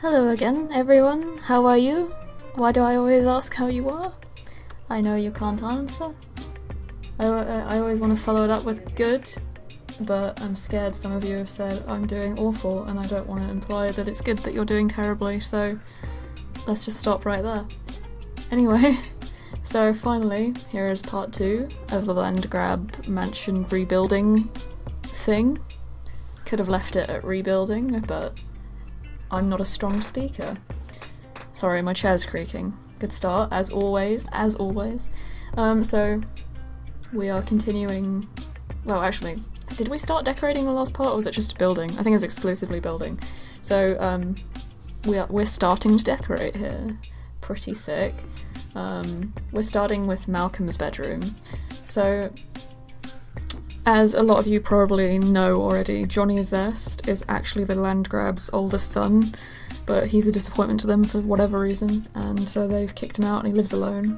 Hello again, everyone. How are you? Why do I always ask how you are? I know you can't answer. I always want to follow it up with good, but I'm scared some of you have said I'm doing awful, and I don't want to imply that it's good that you're doing terribly, so let's just stop right there. Anyway, so finally, here is part 2 of the Landgraab mansion rebuilding thing. Could have left it at rebuilding, but I'm not a strong speaker. Sorry, my chair's creaking. Good start, as always, so we are continuing. Well, actually, did we start decorating the last part, or was it just building? I think it's exclusively building. So we're starting to decorate here. Pretty sick. We're starting with Malcolm's bedroom. So, as a lot of you probably know already, Johnny Zest is actually the Landgraab's oldest son, but he's a disappointment to them for whatever reason, and so they've kicked him out and he lives alone.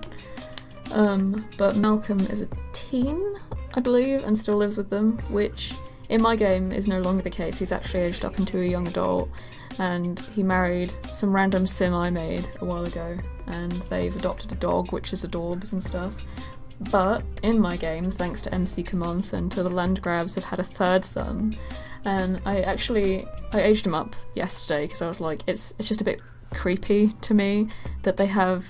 But Malcolm is a teen, I believe, and still lives with them, which in my game is no longer the case. He's actually aged up into a young adult, and he married some random sim I made a while ago, and they've adopted a dog, which is adorbs and stuff. But in my game, thanks to MC Command Center, the Landgraabs have had a third son, and I aged him up yesterday because I was like, it's just a bit creepy to me that they have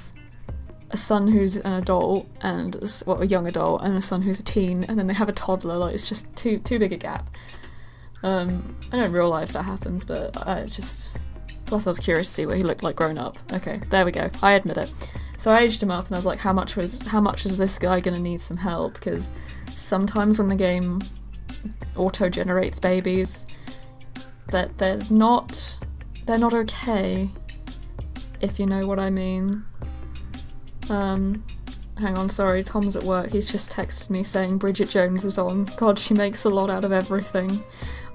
a son who's an adult and a young adult, and a son who's a teen, and then they have a toddler. Like, it's just too big a gap. I know in real life that happens, but plus I was curious to see what he looked like grown up. Okay, there we go. I admit it. So I aged him up, and I was like, how much is this guy gonna need some help? Because sometimes when the game auto-generates babies, that they're not okay, if you know what I mean. Hang on, sorry, Tom's at work. He's just texted me saying Bridget Jones is on. God, she makes a lot out of everything.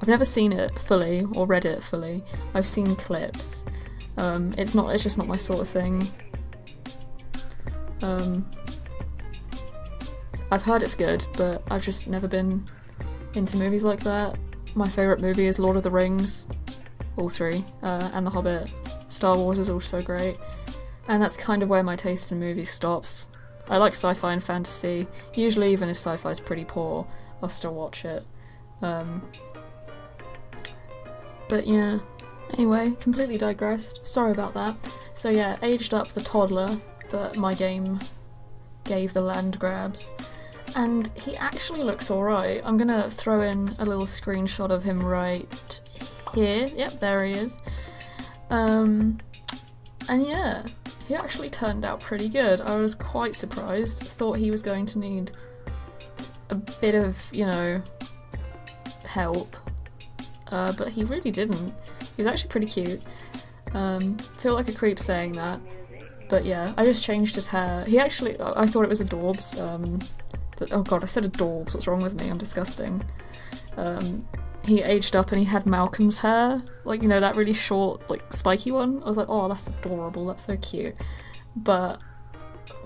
I've never seen it fully or read it fully. I've seen clips. It's just not my sort of thing. I've heard it's good, but I've just never been into movies like that. My favourite movie is Lord of the Rings, all three, and The Hobbit. Star Wars is also great, and that's kind of where my taste in movies stops. I like sci-fi and fantasy. Usually, even if sci-fi's pretty poor, I'll still watch it. But yeah, anyway, completely digressed. Sorry about that. So yeah, aged up the toddler that my game gave the Landgraabs, and he actually looks alright. I'm gonna throw in a little screenshot of him right here. Yep, there he is. And yeah, he actually turned out pretty good. I was quite surprised. Thought he was going to need a bit of, help, but he really didn't. He was actually pretty cute. Feel like a creep saying that. But yeah, I just changed his hair. I thought it was adorbs. Oh god, I said adorbs, what's wrong with me? I'm disgusting. He aged up and he had Malcolm's hair. Like, that really short, like, spiky one. I was like, oh, that's adorable, that's so cute. But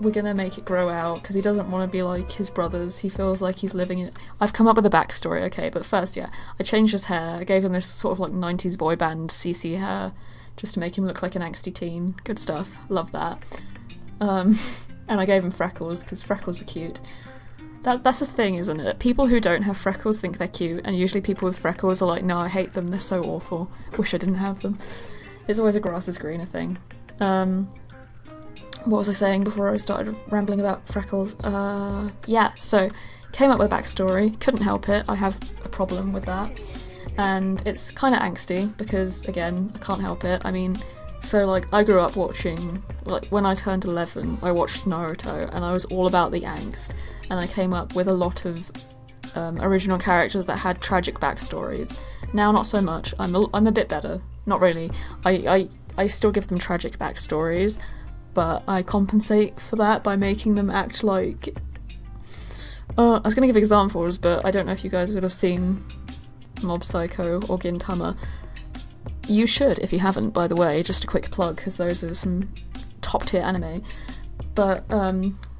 we're gonna make it grow out, because he doesn't want to be like his brothers. He feels like he's living in... I've come up with a backstory, okay, but first, yeah, I changed his hair. I gave him this sort of like 90s boy band CC hair, just to make him look like an angsty teen. Good stuff. Love that. And I gave him freckles, because freckles are cute. That's a thing, isn't it? People who don't have freckles think they're cute, and usually people with freckles are like, no, I hate them, they're so awful. Wish I didn't have them. It's always a grass is greener thing. What was I saying before I started rambling about freckles? Yeah, so, came up with a backstory, couldn't help it, I have a problem with that. And it's kind of angsty, because, again, I can't help it. I mean, so, like, I grew up watching, like, when I turned 11, I watched Naruto, and I was all about the angst. And I came up with a lot of original characters that had tragic backstories. Now, not so much. I'm a bit better. Not really. I still give them tragic backstories, but I compensate for that by making them act like... I was going to give examples, but I don't know if you guys would have seen Mob Psycho or Gintama. You should, if you haven't, by the way, just a quick plug, because those are some top-tier anime. But,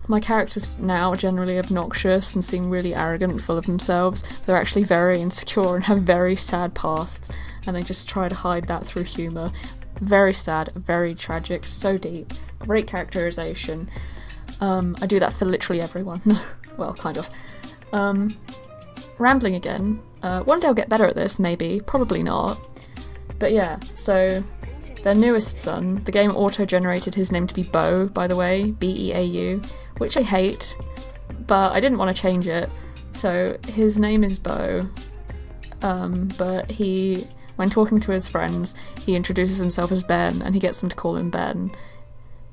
my characters now are generally obnoxious and seem really arrogant and full of themselves. They're actually very insecure and have very sad pasts, and they just try to hide that through humour. Very sad, very tragic, so deep, great characterization. I do that for literally everyone. Well, kind of. Rambling again. One day I'll get better at this, maybe, probably not. But yeah, so their newest son, the game auto-generated his name to be Beau, by the way, B-E-A-U, which I hate, but I didn't want to change it. So his name is Beau, but when talking to his friends, he introduces himself as Ben, and he gets them to call him Ben.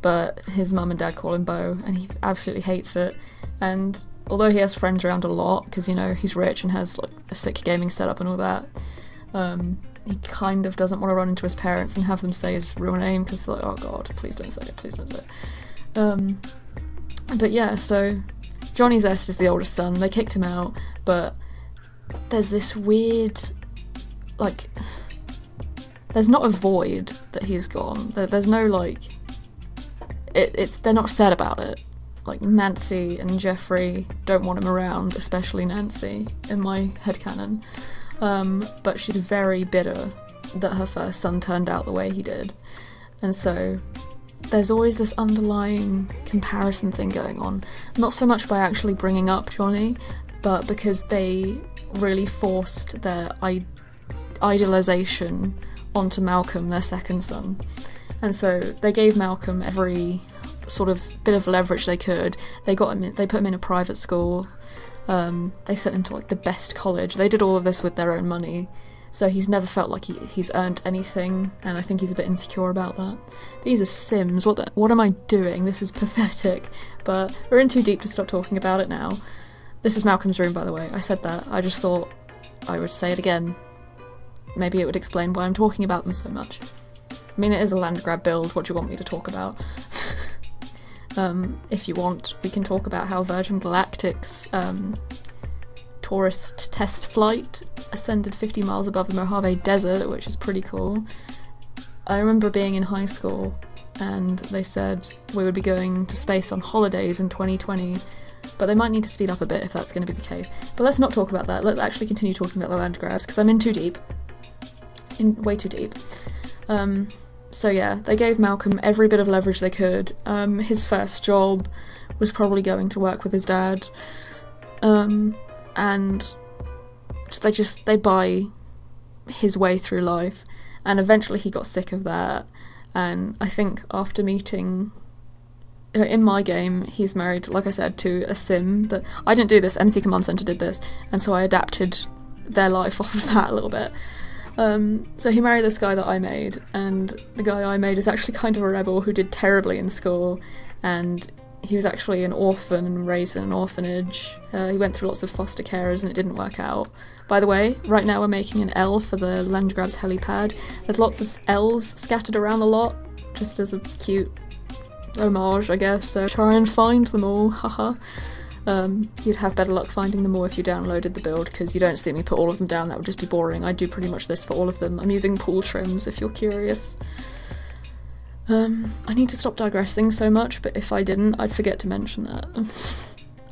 But his mum and dad call him Beau, and he absolutely hates it. And although he has friends around a lot, because, you know, he's rich and has, like, a sick gaming setup and all that, he kind of doesn't want to run into his parents and have them say his real name, because he's like, oh god, please don't say it, please don't say it. But yeah, so Johnny Zest is the oldest son. They kicked him out, but there's this weird, like, there's not a void that he's gone. There's no, like, they're not sad about it. Like, Nancy and Jeffrey don't want him around, especially Nancy, in my headcanon. But she's very bitter that her first son turned out the way he did. And so there's always this underlying comparison thing going on. Not so much by actually bringing up Johnny, but because they really forced their idealization onto Malcolm, their second son. And so they gave Malcolm every sort of bit of leverage they could. They put him in a private school. They sent him to, like, the best college. They did all of this with their own money, so he's never felt like he's earned anything, and I think he's a bit insecure about that. These are Sims. What am I doing? This is pathetic. But we're in too deep to stop talking about it now. This is Malcolm's room, by the way. I said that. I just thought I would say it again. Maybe it would explain why I'm talking about them so much. I mean, it is a Landgraab build. What do you want me to talk about? If you want, we can talk about how Virgin Galactic's tourist test flight ascended 50 miles above the Mojave Desert, which is pretty cool. I remember being in high school and they said we would be going to space on holidays in 2020, but they might need to speed up a bit if that's going to be the case. But let's not talk about that. Let's actually continue talking about the Landgraabs, because I'm in too deep. Way too deep. So yeah, they gave Malcolm every bit of leverage they could. His first job was probably going to work with his dad. And they buy his way through life. And eventually he got sick of that. And I think after meeting... In my game, he's married, like I said, to a sim that... I didn't do this, MC Command Center did this. And so I adapted their life off of that a little bit. So he married this guy that I made, and the guy I made is actually kind of a rebel who did terribly in school, and he was actually an orphan and raised in an orphanage. He went through lots of foster carers and it didn't work out. By the way, right now we're making an L for the Landgraab's helipad. There's lots of L's scattered around a lot, just as a cute homage, I guess, so try and find them all, haha. You'd have better luck finding them all if you downloaded the build, because you don't see me put all of them down, that would just be boring. I do pretty much this for all of them. I'm using pool trims, if you're curious. I need to stop digressing so much, but if I didn't, I'd forget to mention that.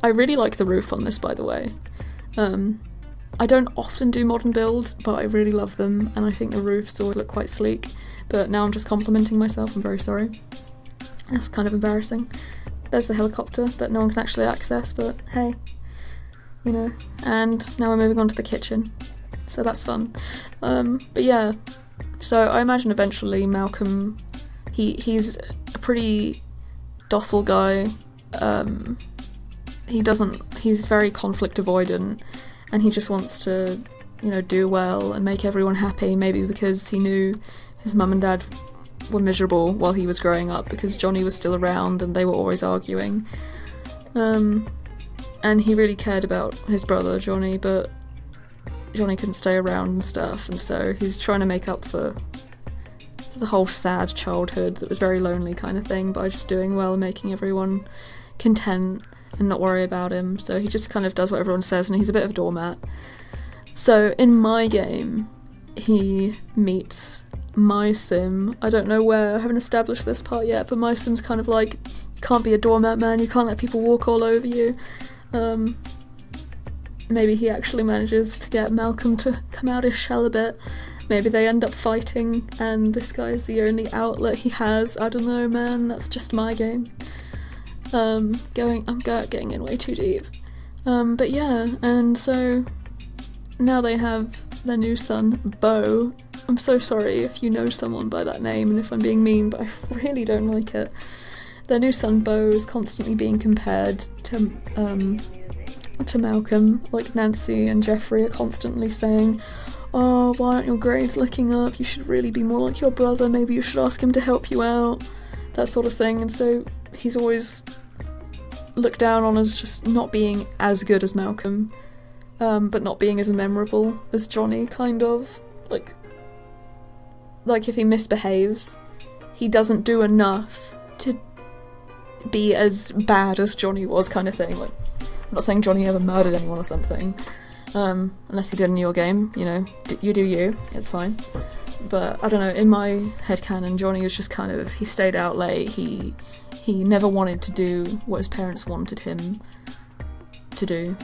I really like the roof on this, by the way. I don't often do modern builds, but I really love them, and I think the roofs always look quite sleek. But now I'm just complimenting myself, I'm very sorry. That's kind of embarrassing. There's the helicopter that no one can actually access, but hey, you know. And now we're moving on to the kitchen, so that's fun. But yeah, so I imagine eventually Malcolm, he's a pretty docile guy. He's very conflict avoidant, and he just wants to, you know, do well and make everyone happy, maybe because he knew his mum and dad were miserable while he was growing up because Johnny was still around and they were always arguing. And he really cared about his brother, Johnny, but Johnny couldn't stay around and stuff, and so he's trying to make up for the whole sad childhood that was very lonely kind of thing by just doing well and making everyone content and not worry about him. So he just kind of does what everyone says, and he's a bit of a doormat. So in my game, he meets my sim. I don't know where, I haven't established this part yet, but my sim's kind of like, you can't be a doormat, man, you can't let people walk all over you. Maybe he actually manages to get Malcolm to come out his shell a bit, Maybe they end up fighting and this guy is the only outlet he has. I don't know, man, that's just my game. I'm getting in way too deep. But yeah, and so now they have their new son, Bo. I'm so sorry if you know someone by that name and if I'm being mean, but I really don't like it. Their new son, Bo, is constantly being compared to Malcolm. Like, Nancy and Jeffrey are constantly saying, oh, why aren't your grades looking up? You should really be more like your brother. Maybe you should ask him to help you out. That sort of thing. And so he's always looked down on as just not being as good as Malcolm, but not being as memorable as Johnny, kind of. Like if he misbehaves, he doesn't do enough to be as bad as Johnny was, kind of thing. Like, I'm not saying Johnny ever murdered anyone or something, unless he did in your game, you know, you do you, it's fine. But I don't know, in my headcanon, Johnny was just kind of, he stayed out late, he never wanted to do what his parents wanted him to do.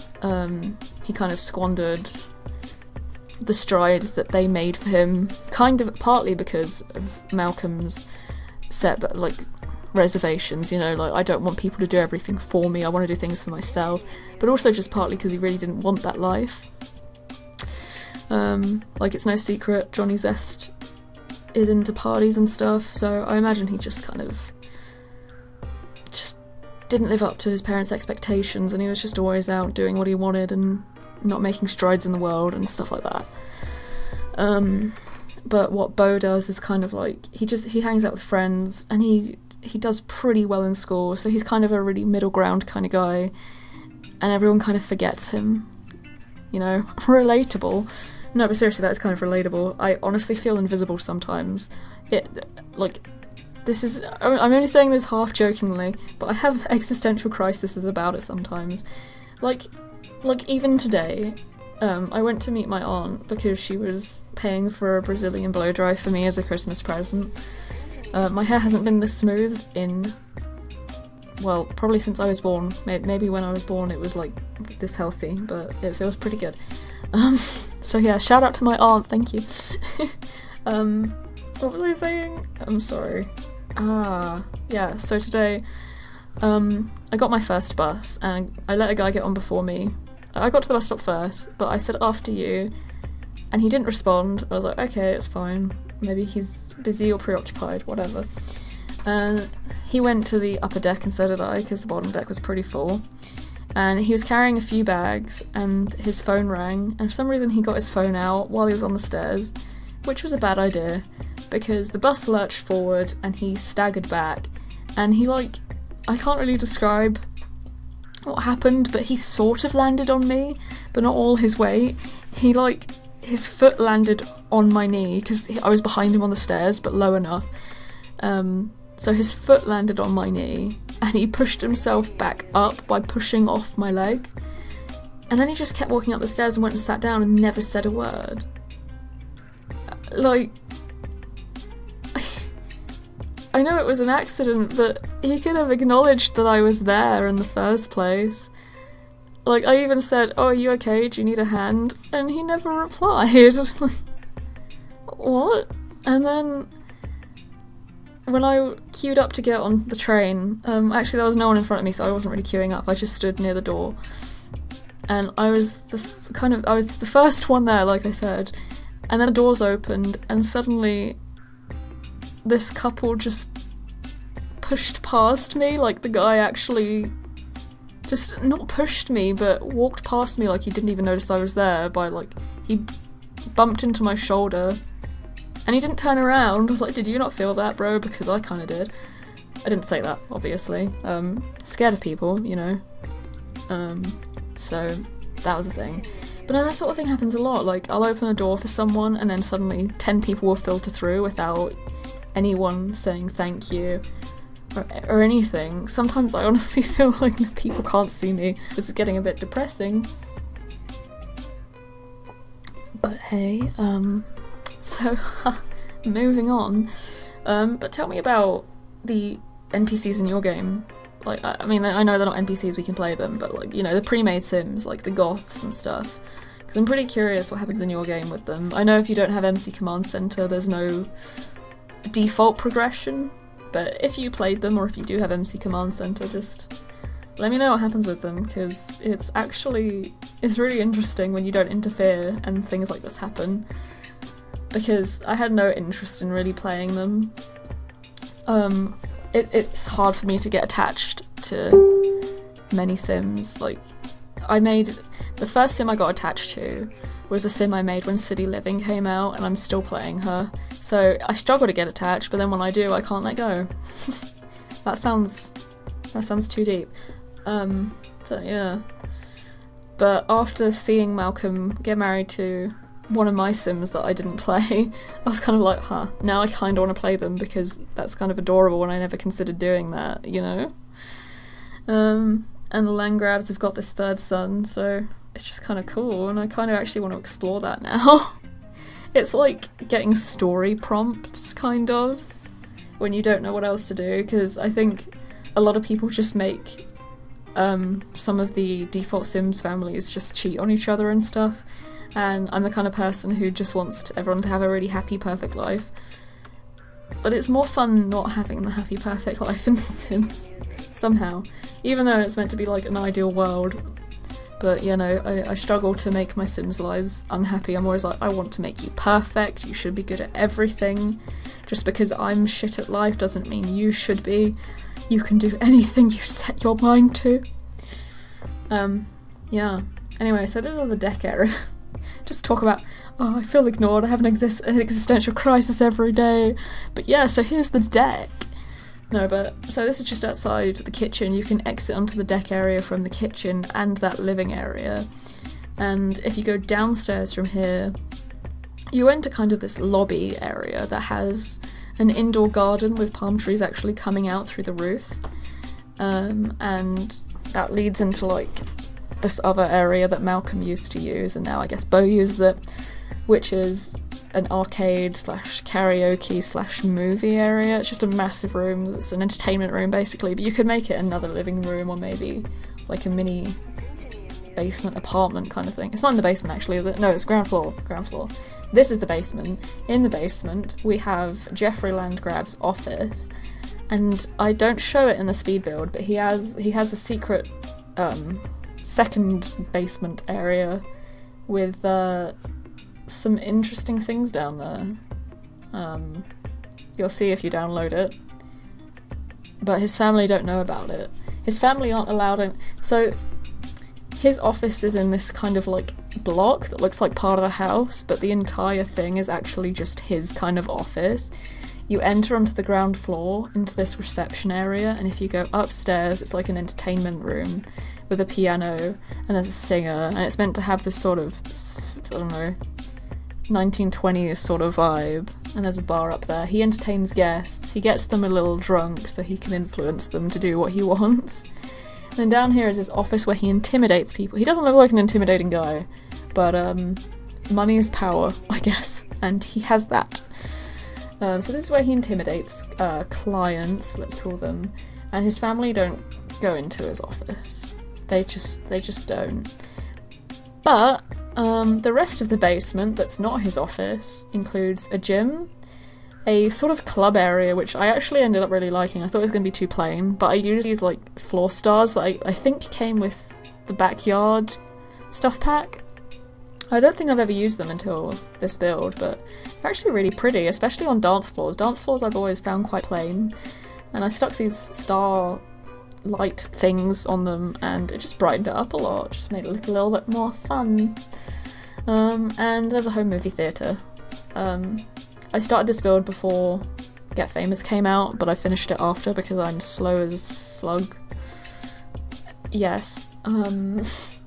He kind of squandered the strides that they made for him, kind of partly because of Malcolm's set, like, reservations, you know, like, I don't want people to do everything for me, I want to do things for myself, but also just partly because he really didn't want that life. Like, it's no secret Johnny Zest is into parties and stuff, so I imagine he just kind of just didn't live up to his parents' expectations, and he was just always out doing what he wanted and not making strides in the world and stuff like that. But what Bo does is kind of like, he hangs out with friends, and he does pretty well in school, so he's kind of a really middle ground kind of guy, and everyone kind of forgets him, you know. Relatable. No, but seriously, that is kind of relatable. I honestly feel invisible sometimes. I'm only saying this half jokingly, but I have existential crises about it sometimes. Like even today, I went to meet my aunt because she was paying for a Brazilian blow dry for me as a Christmas present. My hair hasn't been this smooth in, well, probably since I was born. Maybe when I was born it was like this healthy, but it feels pretty good. So yeah, shout out to my aunt, thank you. What was I saying? I'm sorry. Yeah, so today, I got my first bus, and I let a guy get on before me. I got to the bus stop first, but I said after you, and he didn't respond. I was like, okay, it's fine. Maybe he's busy or preoccupied, whatever. And he went to the upper deck, and so did I, because the bottom deck was pretty full. And he was carrying a few bags, and his phone rang, and for some reason he got his phone out while he was on the stairs, which was a bad idea, because the bus lurched forward, and he staggered back, and he, like, I can't really describe what happened, but he sort of landed on me, but not all his weight. He, like, his foot landed on my knee, because I was behind him on the stairs, but low enough. So his foot landed on my knee, and he pushed himself back up by pushing off my leg. And then he just kept walking up the stairs and went and sat down and never said a word. Like, I know it was an accident, but he could have acknowledged that I was there in the first place. Like, I even said, oh, are you okay? Do you need a hand? And he never replied. Like, what? And then when I queued up to get on the train, actually there was no one in front of me, so I wasn't really queuing up. I just stood near the door, and I was the first one there, like I said. And then the doors opened, and suddenly this couple just pushed past me. Like, the guy actually just not pushed me, but walked past me like he didn't even notice I was there. By, like, he bumped into my shoulder. And he didn't turn around. I was like, did you not feel that, bro? Because I kind of did. I didn't say that, obviously. Scared of people, you know. So that was a thing. But no, that sort of thing happens a lot. Like, I'll open a door for someone, and then suddenly 10 people will filter through without anyone saying thank you or anything. Sometimes I honestly feel like people can't see me. This is getting a bit depressing. But hey, so, moving on. But tell me about the NPCs in your game. Like, I mean, I know they're not NPCs, we can play them, but, like, you know, the pre-made Sims, like the goths and stuff. because I'm pretty curious what happens in your game with them. I know if you don't have MC Command Center, there's no default progression, but if you played them, or if you do have MC Command Center, just let me know what happens with them, because it's really interesting when you don't interfere and things like this happen, because I had no interest in really playing them. It's hard for me to get attached to many Sims. Like, the first Sim I got attached to was a Sim I made when City Living came out, and I'm still playing her. So I struggle to get attached, but then when I do, I can't let go. That sounds too deep. But yeah. But after seeing Malcolm get married to one of my Sims that I didn't play, I was kind of like, huh, now I kind of want to play them, because that's kind of adorable and I never considered doing that, you know? And the Landgraabs have got this third son, so it's just kind of cool, and I kind of actually want to explore that now. It's like getting story prompts, kind of, when you don't know what else to do, because I think a lot of people just make some of the default Sims families just cheat on each other and stuff, and I'm the kind of person who just wants everyone to have a really happy, perfect life. But it's more fun not having the happy, perfect life in The Sims, somehow. Even though it's meant to be like an ideal world. But, you know, I struggle to make my Sims' lives unhappy. I'm always like, I want to make you perfect, you should be good at everything. Just because I'm shit at life doesn't mean you should be. You can do anything you set your mind to. Yeah. Anyway, so this is the deck area. Just talk about, oh, I feel ignored, I have an existential crisis every day. But yeah, so here's the deck. No, but, so this is just outside the kitchen. You can exit onto the deck area from the kitchen and that living area. And if you go downstairs from here, you enter kind of this lobby area that has an indoor garden with palm trees actually coming out through the roof. And that leads into, like, this other area that Malcolm used to use, and now I guess Bo uses it, which is an arcade slash karaoke slash movie area. It's just a massive room. It's an entertainment room basically, but you could make it another living room or maybe like a mini basement apartment kind of thing. It's not in the basement actually, is it? No, it's ground floor. This is the basement. In the basement we have Jeffrey Landgraab's office, and I don't show it in the speed build, but he has a secret second basement area with some interesting things down there. You'll see if you download it. But his family don't know about it. His family aren't allowed in. So his office is in this kind of like block that looks like part of the house, but the entire thing is actually just his kind of office. You enter onto the ground floor into this reception area, and if you go upstairs, it's like an entertainment room with a piano, and there's a singer, and it's meant to have this sort of, I don't know, 1920s sort of vibe, and there's a bar up there. He entertains guests, he gets them a little drunk so he can influence them to do what he wants. And then down here is his office where he intimidates people. He doesn't look like an intimidating guy, but money is power, I guess, and he has that. So this is where he intimidates clients, let's call them, and his family don't go into his office. They just don't. But the rest of the basement that's not his office includes a gym, a sort of club area, which I actually ended up really liking. I thought it was going to be too plain, but I used these like floor stars that I think came with the backyard stuff pack. I don't think I've ever used them until this build, but they're actually really pretty, especially on dance floors. Dance floors I've always found quite plain, and I stuck these star light things on them and it just brightened it up a lot, just made it look a little bit more fun. And there's a home movie theatre. I started this build before Get Famous came out, but I finished it after because I'm slow as a slug. Yes.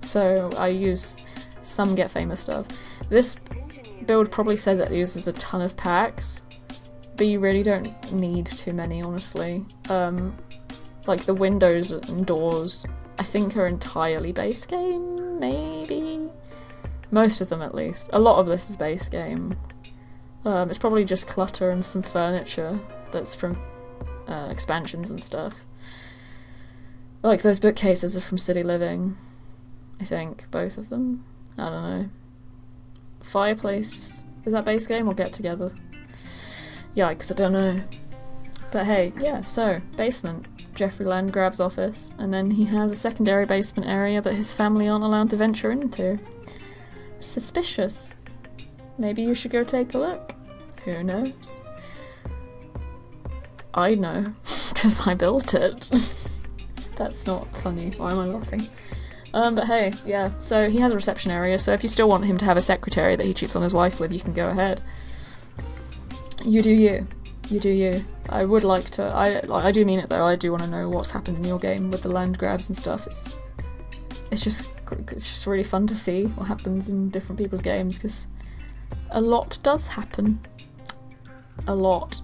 So I use some Get Famous stuff. This build probably says it uses a ton of packs, but you really don't need too many, honestly. Like the windows and doors, I think are entirely base game, maybe? Most of them at least. A lot of this is base game. It's probably just clutter and some furniture that's from expansions and stuff. Like those bookcases are from City Living, I think, both of them. I don't know. fireplace. Is that base game or get together? Yikes, I don't know. But hey, yeah, so, basement. Jeffrey Landgraab's office, and then he has a secondary basement area that his family aren't allowed to venture into. Suspicious. Maybe you should go take a look. Who knows? I know, because I built it. That's not funny. Why am I laughing? But hey, yeah, so he has a reception area, so if you still want him to have a secretary that he cheats on his wife with, you can go ahead. You do you. You do you. I would like to, I do mean it though, I do want to know what's happened in your game with the land grabs and stuff. It's just really fun to see what happens in different people's games, because a lot does happen. A lot.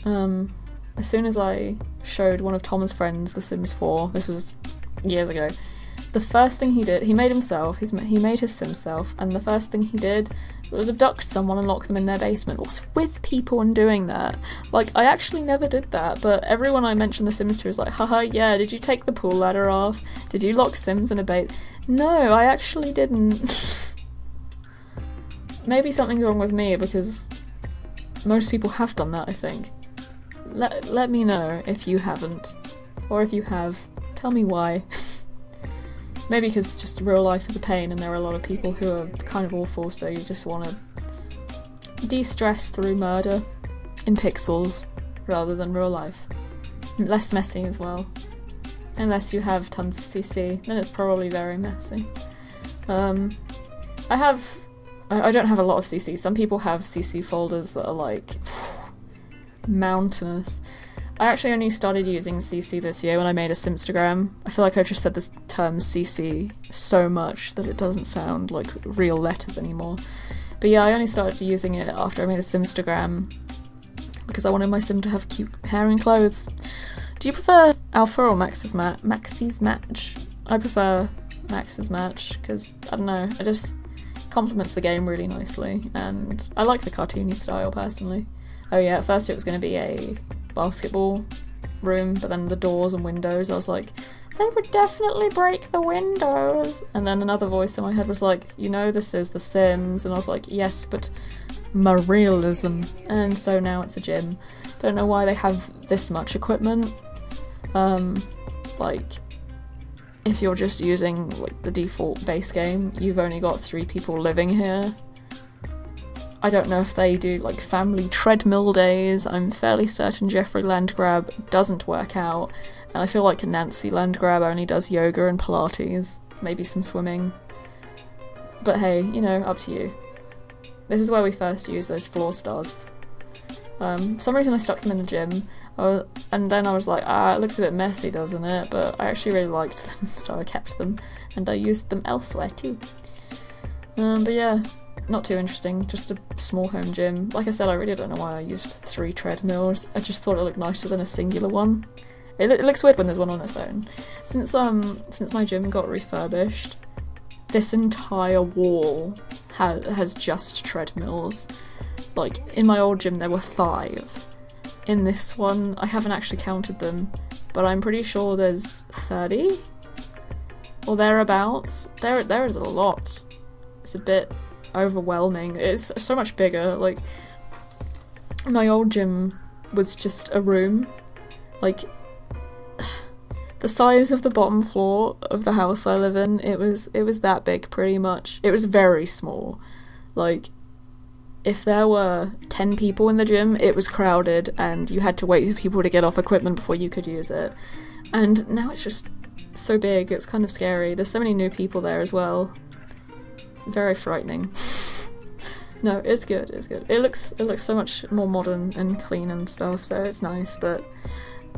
As soon as I showed one of Tom's friends The Sims 4, this was years ago, the first thing he did, he made his Sim self, and the first thing he did was abduct someone and lock them in their basement. What's with people and doing that? Like, I actually never did that, but everyone I mentioned The Sims to is like, haha, yeah, did you take the pool ladder off? Did you lock Sims in a base? No, I actually didn't. Maybe something's wrong with me, because most people have done that, I think. Let me know if you haven't. Or if you have, tell me why. Maybe because just real life is a pain and there are a lot of people who are kind of awful, so you just want to de-stress through murder in pixels rather than real life. Less messy as well. Unless you have tons of CC, then it's probably very messy. I don't have a lot of CC. Some people have CC folders that are like mountainous. I actually only started using CC this year when I made a Simstagram. I feel like I've just said this term CC so much that it doesn't sound like real letters anymore. But yeah, I only started using it after I made a Simstagram because I wanted my Sim to have cute hair and clothes. Do you prefer Alpha or Max's Match? I prefer Max's Match because, I don't know, it just complements the game really nicely, and I like the cartoony style personally. Oh yeah, at first it was going to be a basketball room, but then the doors and windows, I was like, they would definitely break the windows. And then another voice in my head was like, you know, this is The Sims. And I was like, yes, but my realism. And so now it's a gym. Don't know why they have this much equipment. Like, if you're just using like the default base game, you've only got 3 people living here. I don't know if they do like family treadmill days. I'm fairly certain Jeffrey Landgraab doesn't work out, and I feel like Nancy Landgraab only does yoga and Pilates, maybe some swimming. But hey, you know, up to you. This is where we first used those floor stars. For some reason I stuck them in the gym, and then I was like, it looks a bit messy, doesn't it? But I actually really liked them, so I kept them, and I used them elsewhere too. But yeah. Not too interesting, just a small home gym. Like I said, I really don't know why I used 3 treadmills. I just thought it looked nicer than a singular one. It looks weird when there's one on its own. Since my gym got refurbished, this entire wall has just treadmills. Like, in my old gym there were 5. In this one, I haven't actually counted them, but I'm pretty sure there's 30? Or thereabouts. There is a lot. It's a bit overwhelming. It's so much bigger. Like, my old gym was just a room, like the size of the bottom floor of the house I live in. It was that big pretty much. It was very small. Like, if there were 10 people in the gym, it was crowded and you had to wait for people to get off equipment before you could use it. And now it's just so big, it's kind of scary. There's so many new people there as well. Very frightening. No, it's good, it's good. It looks so much more modern and clean and stuff, so it's nice. But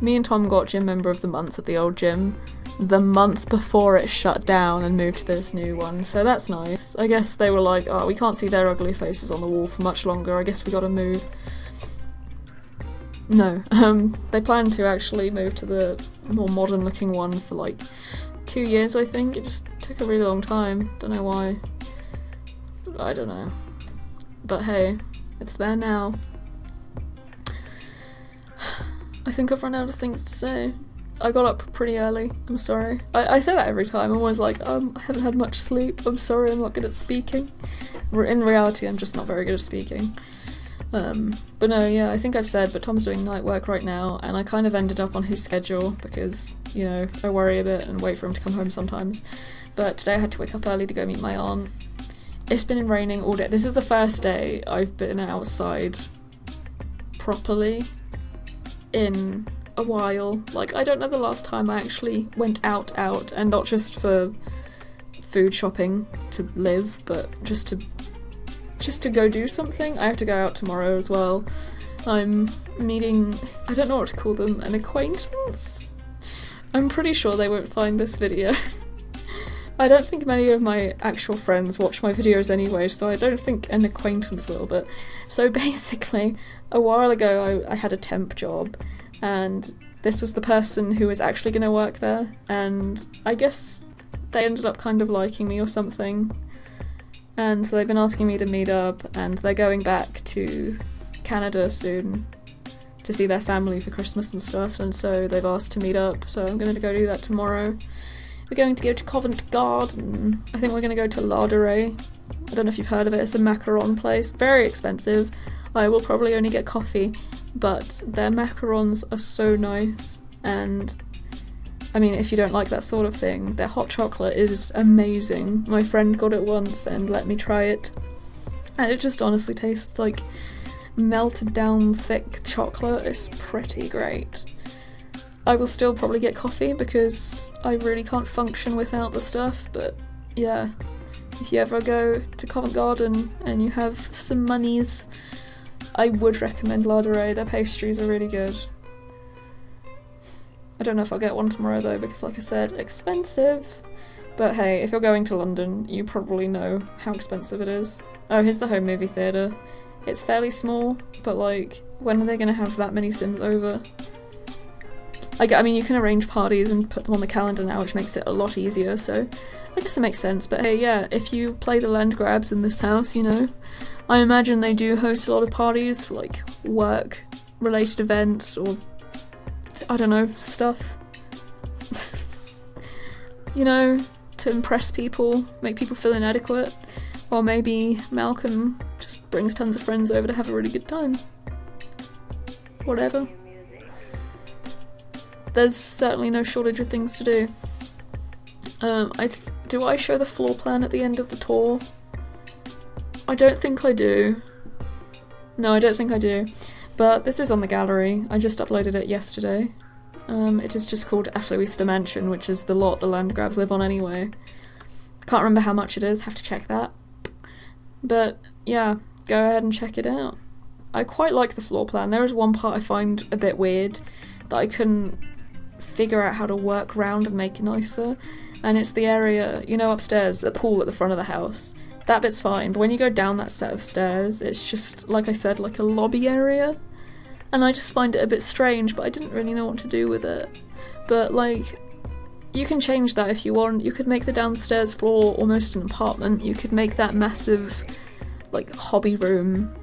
me and Tom got Gym Member of the Month at the old gym the month before it shut down and moved to this new one, so that's nice. I guess they were like, oh, we can't see their ugly faces on the wall for much longer, I guess we gotta move. No, they plan to actually move to the more modern looking one for like 2 years, I think. It just took a really long time, don't know why. I don't know. But hey, it's there now. I think I've run out of things to say. I got up pretty early. I'm sorry. I say that every time. I'm always like, I haven't had much sleep. I'm sorry, I'm not good at speaking. In reality, I'm just not very good at speaking. But no, yeah, I think I've said, but Tom's doing night work right now, and I kind of ended up on his schedule because, you know, I worry a bit and wait for him to come home sometimes. But today I had to wake up early to go meet my aunt. It's been raining all day. This is the first day I've been outside properly in a while. Like, I don't know the last time I actually went out, and not just for food shopping to live, but just to go do something. I have to go out tomorrow as well. I'm meeting, I don't know what to call them, an acquaintance? I'm pretty sure they won't find this video. I don't think many of my actual friends watch my videos anyway, so I don't think an acquaintance will, but so basically, a while ago I had a temp job, and this was the person who was actually going to work there, and I guess they ended up kind of liking me or something, and so they've been asking me to meet up, and they're going back to Canada soon to see their family for Christmas and stuff, and so they've asked to meet up, so I'm going to go do that tomorrow. We're going to go to Covent Garden. I think we're going to go to Larderay. I don't know if you've heard of it, it's a macaron place. Very expensive. I will probably only get coffee, but their macarons are so nice, and I mean, if you don't like that sort of thing, their hot chocolate is amazing. My friend got it once and let me try it, and it just honestly tastes like melted down thick chocolate. It's pretty great. I will still probably get coffee because I really can't function without the stuff, but yeah, if you ever go to Covent Garden and you have some monies, I would recommend Larderay. Their pastries are really good. I don't know if I'll get one tomorrow though, because like I said, expensive. But hey, if you're going to London, you probably know how expensive it is. Oh, here's the home movie theatre. It's fairly small, but like, when are they going to have that many Sims over? I mean, you can arrange parties and put them on the calendar now, which makes it a lot easier, so I guess it makes sense. But hey, yeah, if you play the Landgraabs in this house, you know, I imagine they do host a lot of parties for, like, work-related events, or, I don't know, stuff. You know, to impress people, make people feel inadequate, or maybe Malcolm just brings tons of friends over to have a really good time. Whatever. There's certainly no shortage of things to do. Do I show the floor plan at the end of the tour? I don't think I do. No, I don't think I do. But this is on the gallery. I just uploaded it yesterday. It is just called Affluista Mansion, which is the lot the Landgraabs live on anyway. Can't remember how much it is, have to check that. But yeah, go ahead and check it out. I quite like the floor plan. There is one part I find a bit weird that I couldn't figure out how to work around and make nicer, and it's the area, you know, upstairs, a pool at the front of the house. That bit's fine, but when you go down that set of stairs, it's just, like I said, like a lobby area, and I just find it a bit strange, but I didn't really know what to do with it. But like, you can change that if you want. You could make the downstairs floor almost an apartment. You could make that massive, like, hobby room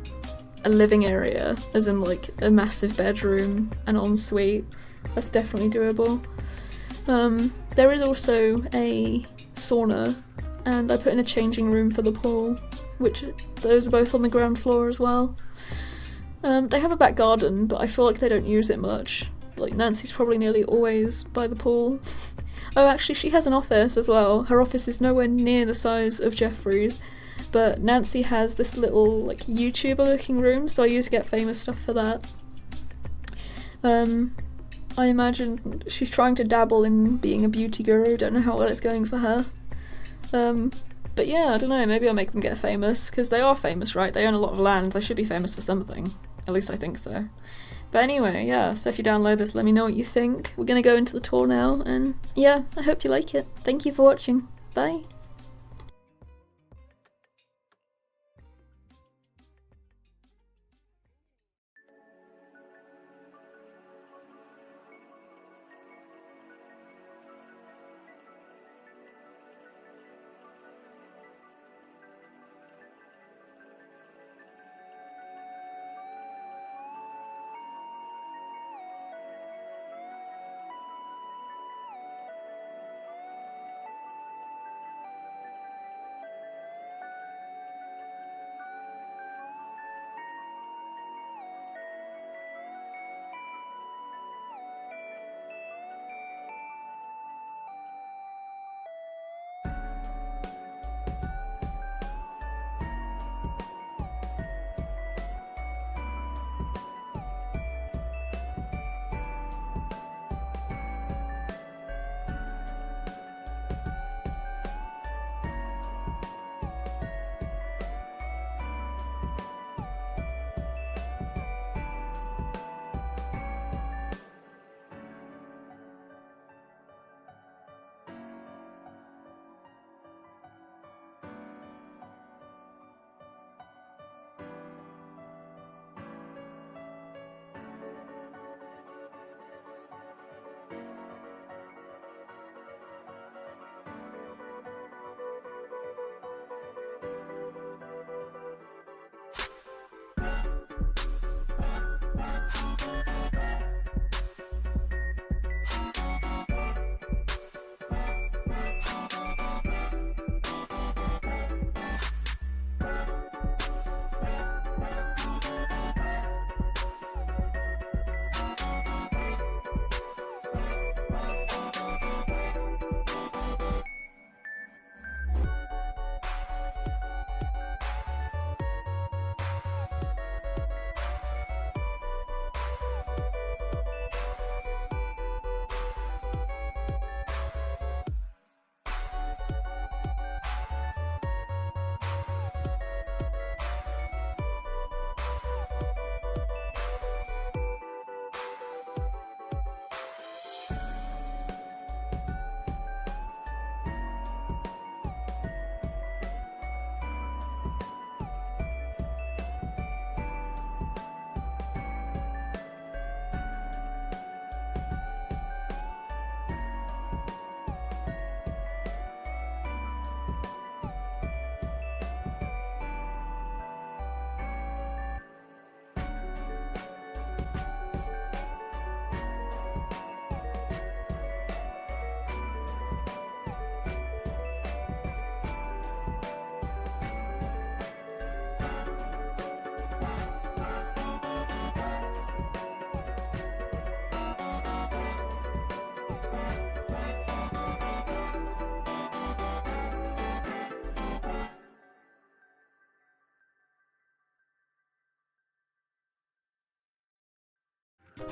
a living area, as in like a massive bedroom, an ensuite. That's definitely doable. There is also a sauna, and I put in a changing room for the pool, which those are both on the ground floor as well. They have a back garden, but I feel like they don't use it much. Like, Nancy's probably nearly always by the pool. Oh, actually, she has an office as well. Her office is nowhere near the size of Jeffrey's, but Nancy has this little, like, YouTuber looking room, so I use Get Famous stuff for that. I imagine she's trying to dabble in being a beauty guru, don't know how well it's going for her. But yeah, I don't know, maybe I'll make them get famous, because they are famous, right? They own a lot of land, they should be famous for something. At least I think so. But anyway, yeah, so if you download this, let me know what you think. We're gonna go into the tour now, and yeah, I hope you like it. Thank you for watching. Bye!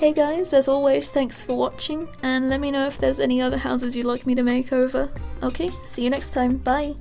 Hey guys, as always, thanks for watching, and let me know if there's any other houses you'd like me to make over. Okay, see you next time, bye!